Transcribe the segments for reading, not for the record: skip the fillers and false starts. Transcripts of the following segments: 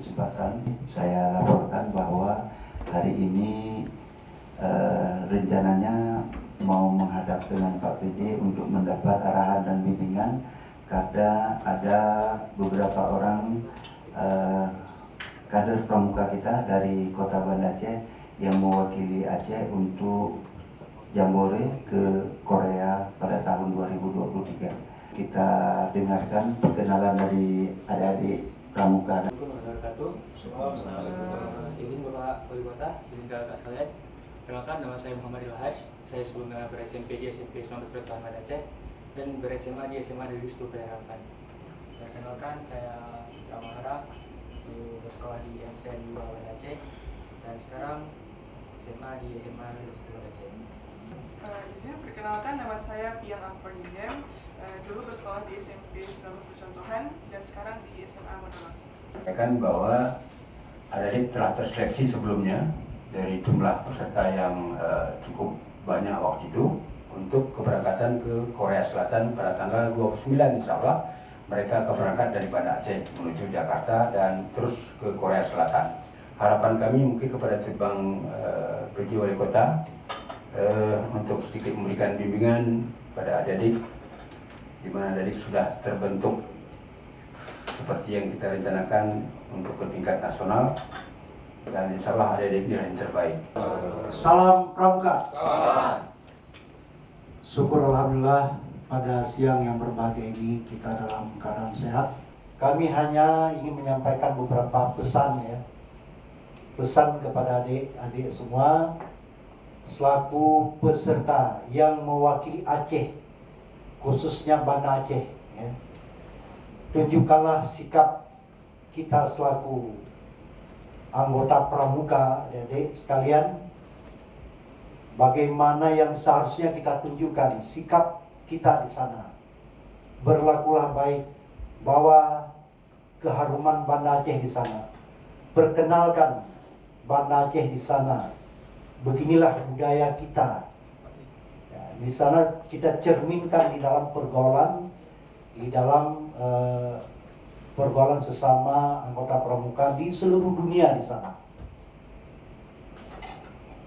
kesempatan saya laporkan bahwa hari ini rencananya mau menghadap dengan Pak PJ untuk mendapat arahan dan bimbingan karena ada beberapa orang kader pramuka kita dari Kota Banda Aceh yang mewakili Aceh untuk Jambore ke Korea pada tahun 2023. Kita dengarkan perkenalan dari adik-adik pramuka. Assalamualaikum warahmatullahi wabarakatuh. Izin Bapak Wali Kota, izin kakak sekalian. Perkenalkan, nama saya Muhammad Ilhaj. Saya sebelumnya ber-SMP di SMP 19 Pertuan Banda Aceh dan ber-SMA di SMA Negeri 10 Harapan. Perkenalkan, saya Putra Mahara, bersekolah di MCN 2 Banda Aceh dan sekarang SMA di SMA Negeri 10 Banda Aceh. Izin perkenalkan, nama saya Piang Amparningem, dulu bersekolah di SMP 19 Percontohan dan sekarang di SMA Monamas. Sampaikan bahwa adik telah terseleksi sebelumnya dari jumlah peserta yang cukup banyak waktu itu untuk keberangkatan ke Korea Selatan pada tanggal 29, insya Allah mereka akan berangkat dari Banda Aceh menuju Jakarta dan terus ke Korea Selatan. Harapan kami mungkin kepada Cabang PJ Wali Kota untuk sedikit memberikan bimbingan pada adik-adik di mana adik sudah terbentuk seperti yang kita rencanakan untuk ke tingkat nasional dan insya Allah adik-adik nilai yang terbaik. Salam Pramuka. Syukur alhamdulillah pada siang yang berbahagia ini kita dalam keadaan sehat. Kami hanya ingin menyampaikan beberapa pesan ya. Pesan kepada adik-adik semua selaku peserta yang mewakili Aceh, khususnya Banda Aceh ya. Tunjukkanlah sikap kita selaku anggota pramuka adik-adik sekalian, bagaimana yang seharusnya kita tunjukkan sikap kita di sana. Berlakulah baik, bawa keharuman Banda Aceh di sana, perkenalkan Banda Aceh di sana. Beginilah budaya kita ya, di sana kita cerminkan di dalam pergaulan, di dalam pergaulan sesama anggota pramuka di seluruh dunia di sana.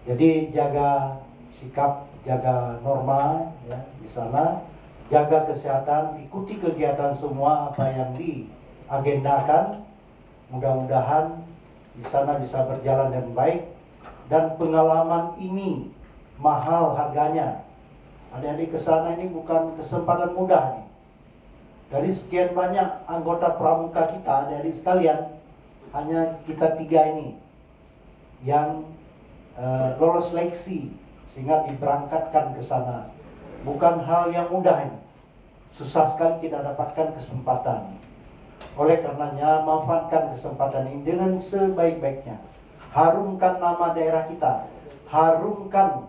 Jadi jaga sikap, jaga norma ya di sana, jaga kesehatan, ikuti kegiatan semua apa yang diagendakan. Mudah-mudahan di sana bisa berjalan dengan baik dan pengalaman ini mahal harganya. Adik-adik ke sana ini bukan kesempatan mudah nih. Dari sekian banyak anggota pramuka kita, adik-adik sekalian, hanya kita 3 ini yang lolos seleksi sehingga diberangkatkan ke sana. Bukan hal yang mudah ini. Susah sekali kita dapatkan kesempatan. Oleh karenanya, manfaatkan kesempatan ini dengan sebaik-baiknya. Harumkan nama daerah kita, harumkan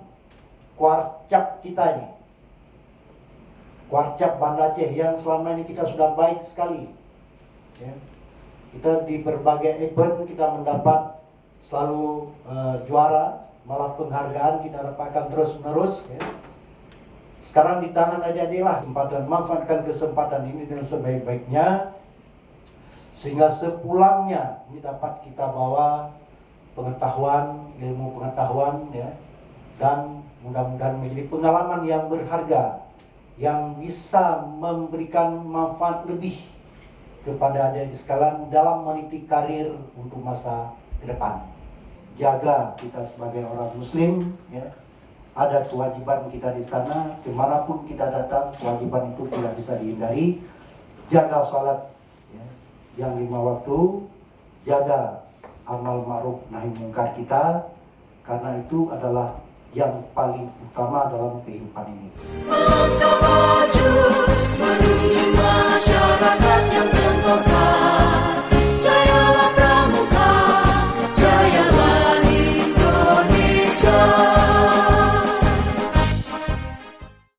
Kuarcap kita ini, Kuarcap Banda Aceh yang selama ini kita sudah baik sekali ya. Kita di berbagai event kita mendapat selalu juara, malah penghargaan kita dapatkan terus menerus ya. Sekarang di tangan adik-adik lah kesempatan, manfaatkan kesempatan ini dengan sebaik-baiknya sehingga sepulangnya ini dapat kita bawa pengetahuan, ilmu pengetahuan ya, dan mudah-mudahan menjadi pengalaman yang berharga yang bisa memberikan manfaat lebih kepada adik-adik sekalian dalam meniti karir untuk masa ke depan. Jaga kita sebagai orang muslim ya, ada kewajiban kita di sana, kemanapun kita datang kewajiban itu tidak bisa dihindari. Jaga sholat ya, yang 5 waktu, jaga amal ma'ruf nahi mungkar kita, karena itu adalah yang paling utama dalam kehidupan ini.